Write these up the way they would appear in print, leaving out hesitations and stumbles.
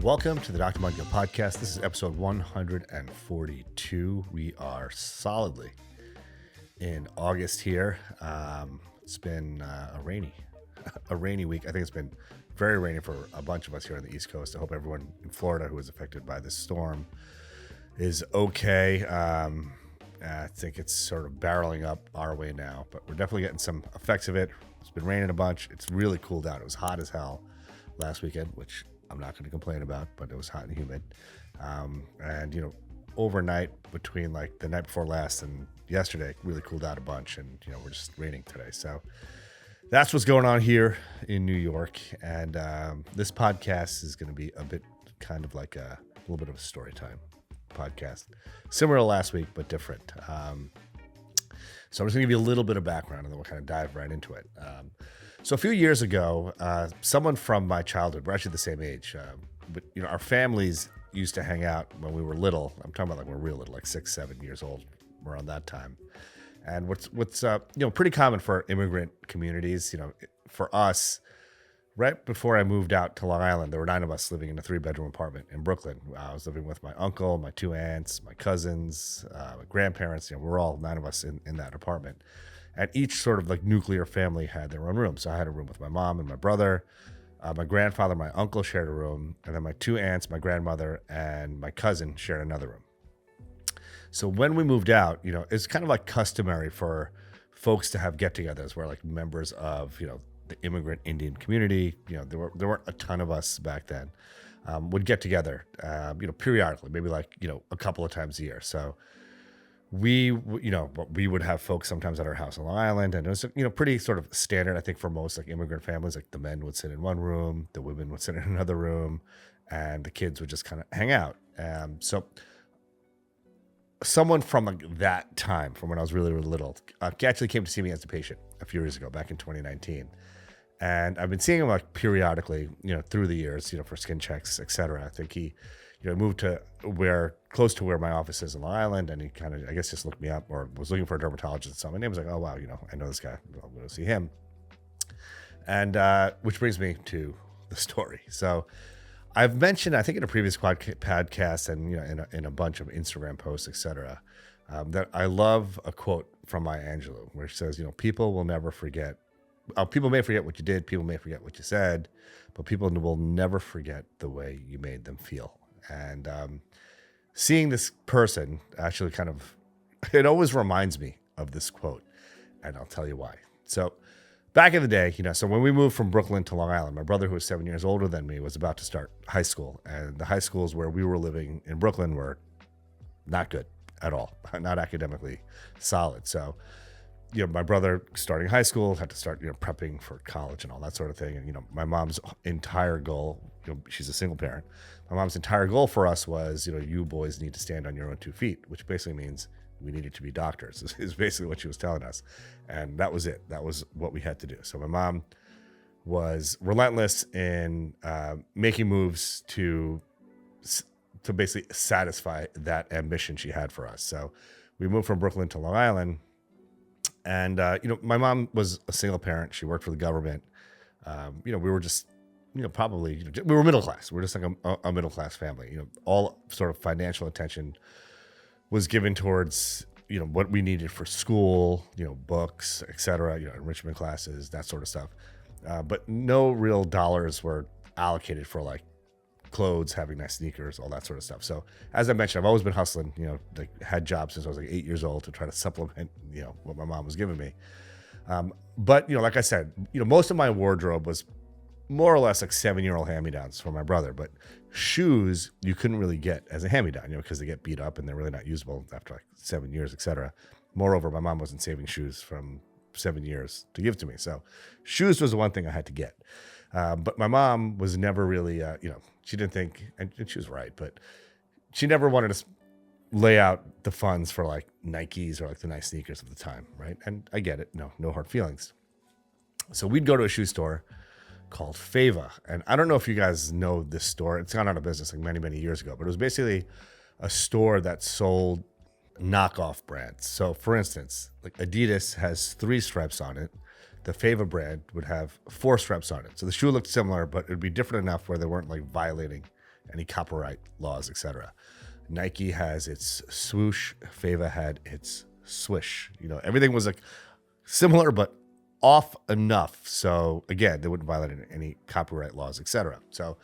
Welcome to the Dr. Mudgil podcast. This is episode 142. We are solidly in August here. It's been a rainy week. I think it's been very rainy for a bunch of us here on the East Coast. I hope everyone in Florida who was affected by this storm is okay. I think it's sort of barreling up our way now, but we're definitely getting some effects of it. It's been raining a bunch. It's really cooled down. It was hot as hell last weekend, which I'm not going to complain about, but it was hot and humid. And overnight between like the night before last and yesterday, it really cooled out a bunch, and we're just raining today. So that's what's going on here in New York. And this podcast is going to be a bit kind of like a little bit of a story time podcast, similar to last week, but different. So I'm just going to give you a little bit of background, and then we'll kind of dive right into it. So a few years ago, someone from my childhood, we're actually the same age, but our families used to hang out when we were little. I'm talking about like when we were real little, like 6, 7 years old, around that time. And what's pretty common for immigrant communities, for us, right before I moved out to Long Island, there were 9 of us living in a 3-bedroom apartment in Brooklyn. I was living with my uncle, my 2 aunts, my cousins, my grandparents. We're all 9 of us in that apartment. And each sort of like nuclear family had their own room. So I had a room with my mom and my brother. My grandfather, my uncle shared a room. And then my 2 aunts, my grandmother, and my cousin shared another room. So when we moved out, it's kind of like customary for folks to have get-togethers where like members of, the immigrant Indian community, there weren't a ton of us back then, would get together, periodically, maybe like, a couple of times a year. So we would have folks sometimes at our house on Long Island, and it was, pretty sort of standard, I think, for most like immigrant families. Like the men would sit in one room, the women would sit in another room, and the kids would just kind of hang out. So someone from like that time, from when I was really, really little, actually came to see me as a patient a few years ago, back in 2019. And I've been seeing him like periodically, through the years, for skin checks, et cetera. I think he moved to close to where my office is in Long Island, and he kind of, I guess, just looked me up or was looking for a dermatologist and something. And he was like, oh, wow, I know this guy. I'm going to see him. And which brings me to the story. So I've mentioned, I think in a previous podcast and, in a bunch of Instagram posts, et cetera, that I love a quote from Maya Angelou, where she says, people will never forget. People may forget what you did. People may forget what you said, but people will never forget the way you made them feel. And seeing this person actually it always reminds me of this quote, and I'll tell you why. So back in the day, so when we moved from Brooklyn to Long Island, my brother, who was 7 years older than me, was about to start high school. And the high schools where we were living in Brooklyn were not good at all, not academically solid. So, my brother starting high school had to start, prepping for college and all that sort of thing. And, my mom's entire goal, she's a single parent. My mom's entire goal for us was, you boys need to stand on your own 2 feet, which basically means we needed to be doctors, is basically what she was telling us. And that was it. That was what we had to do. So my mom was relentless in making moves to basically satisfy that ambition she had for us. So we moved from Brooklyn to Long Island. And, my mom was a single parent. She worked for the government. We were just, probably, we were middle class. We were just like a middle class family. All sort of financial attention was given towards, what we needed for school, books, et cetera, enrichment classes, that sort of stuff. But no real dollars were allocated for like clothes, having nice sneakers, all that sort of stuff. So as I mentioned, I've always been hustling, had jobs since I was like 8 years old to try to supplement, what my mom was giving me. But, like I said, most of my wardrobe was more or less like 7-year-old hand-me-downs from my brother, but shoes you couldn't really get as a hand-me-down, because they get beat up and they're really not usable after like 7 years, et cetera. Moreover, my mom wasn't saving shoes from 7 years to give to me. So shoes was the one thing I had to get. But my mom was never really, she didn't think, and she was right, but she never wanted to lay out the funds for like Nikes or like the nice sneakers of the time, right? And I get it. No hard feelings. So we'd go to a shoe store called Fava. And I don't know if you guys know this store. It's gone out of business like many, many years ago, but it was basically a store that sold knockoff brands. So for instance, like Adidas has 3 stripes on it. The Fava brand would have 4 stripes on it. So the shoe looked similar, but it would be different enough where they weren't like violating any copyright laws, etc. Nike has its swoosh, Fava had its swish. Everything was like similar but off enough. So again, they wouldn't violate any copyright laws, etc. So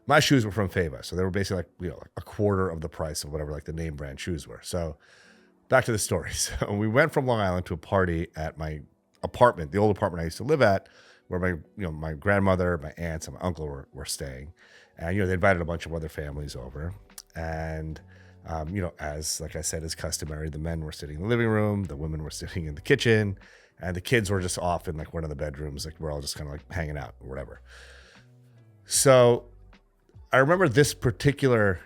my shoes were from Fava, so they were basically like a quarter of the price of whatever like the name brand shoes were. So back to the story. So we went from Long Island to a party at my apartment, the old apartment I used to live at, where my grandmother, my aunts, and my uncle were staying, and they invited a bunch of other families over, and as like I said is customary, the men were sitting in the living room, the women were sitting in the kitchen, and the kids were just off in like one of the bedrooms, like we're all just kind of like hanging out or whatever. So I remember this particular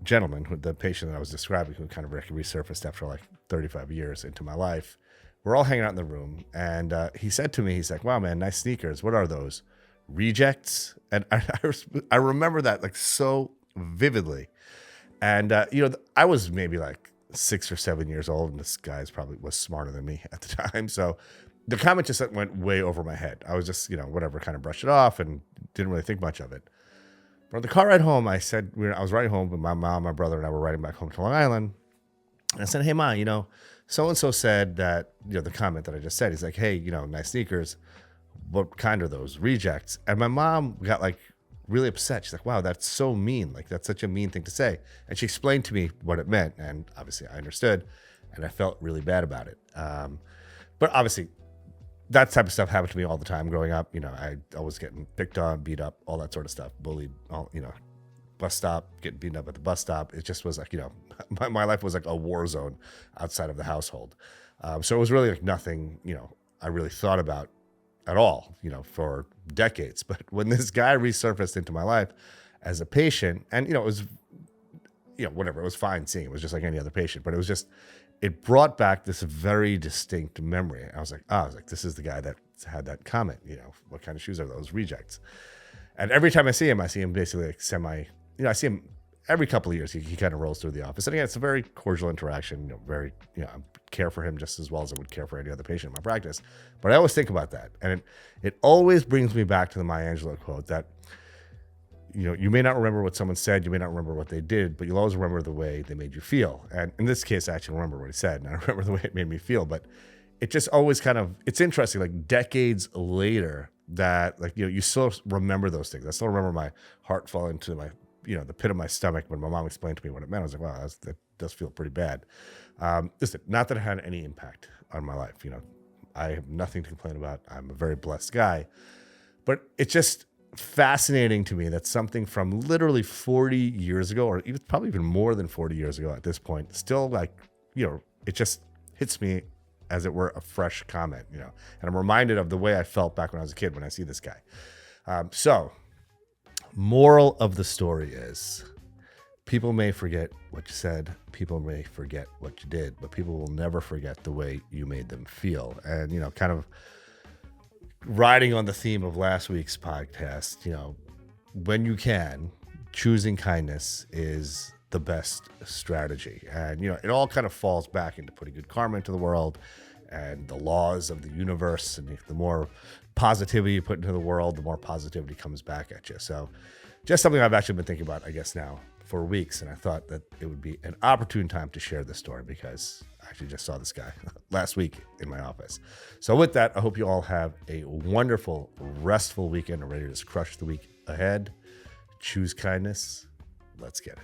gentleman, the patient that I was describing, who kind of resurfaced after like 35 years into my life. We're all hanging out in the room, and he said to me, he's like, "Wow, man, nice sneakers. What are those? Rejects?" And I remember that like so vividly. And I was maybe like 6 or 7 years old, and this guy's probably was smarter than me at the time. So the comment just went way over my head. I was just whatever, kind of brushed it off and didn't really think much of it. But on the car ride home, I was riding home, but my mom, my brother, and I were riding back home to Long Island. And I said, "Hey, Ma, so-and-so said that, the comment that I just said." He's like, "Hey, nice sneakers. What kind are those? Rejects?" And my mom got like really upset. She's like, "Wow, that's so mean. Like, that's such a mean thing to say." And she explained to me what it meant. And obviously I understood, and I felt really bad about it. But obviously that type of stuff happened to me all the time growing up. I was getting picked on, beat up, all that sort of stuff, bullied, bus stop, getting beaten up at the bus stop. It just was like, my life was like a war zone outside of the household. So it was really like nothing, I really thought about at all, for decades. But when this guy resurfaced into my life as a patient, and, it was, whatever, it was fine seeing, it was just like any other patient, but it brought back this very distinct memory. I was like, this is the guy that had that comment, what kind of shoes are those? Rejects. And every time I see him basically like I see him every couple of years. He kind of rolls through the office. And again, it's a very cordial interaction, very, I care for him just as well as I would care for any other patient in my practice. But I always think about that. And it always brings me back to the Maya Angelou quote that, you may not remember what someone said, you may not remember what they did, but you'll always remember the way they made you feel. And in this case, I actually remember what he said, and I remember the way it made me feel. But it just always it's interesting, like decades later, that like, you still remember those things. I still remember my heart falling to my, the pit of my stomach when my mom explained to me what it meant. I was like, wow, that does feel pretty bad. Listen, not that it had any impact on my life. I have nothing to complain about. I'm a very blessed guy, but it's just fascinating to me that something from literally 40 years ago, or even probably even more than 40 years ago at this point, still like, it just hits me as it were a fresh comment, and I'm reminded of the way I felt back when I was a kid when I see this guy. So moral of the story is, people may forget what you said, people may forget what you did, but people will never forget the way you made them feel. And, kind of riding on the theme of last week's podcast, when you can, choosing kindness is the best strategy. And, it all kind of falls back into putting good karma into the world and the laws of the universe. And the more positivity you put into the world, the more positivity comes back at you. So just something I've actually been thinking about, I guess now for weeks. And I thought that it would be an opportune time to share this story because I actually just saw this guy last week in my office. So with that, I hope you all have a wonderful, restful weekend and ready to just crush the week ahead. Choose kindness. Let's get it.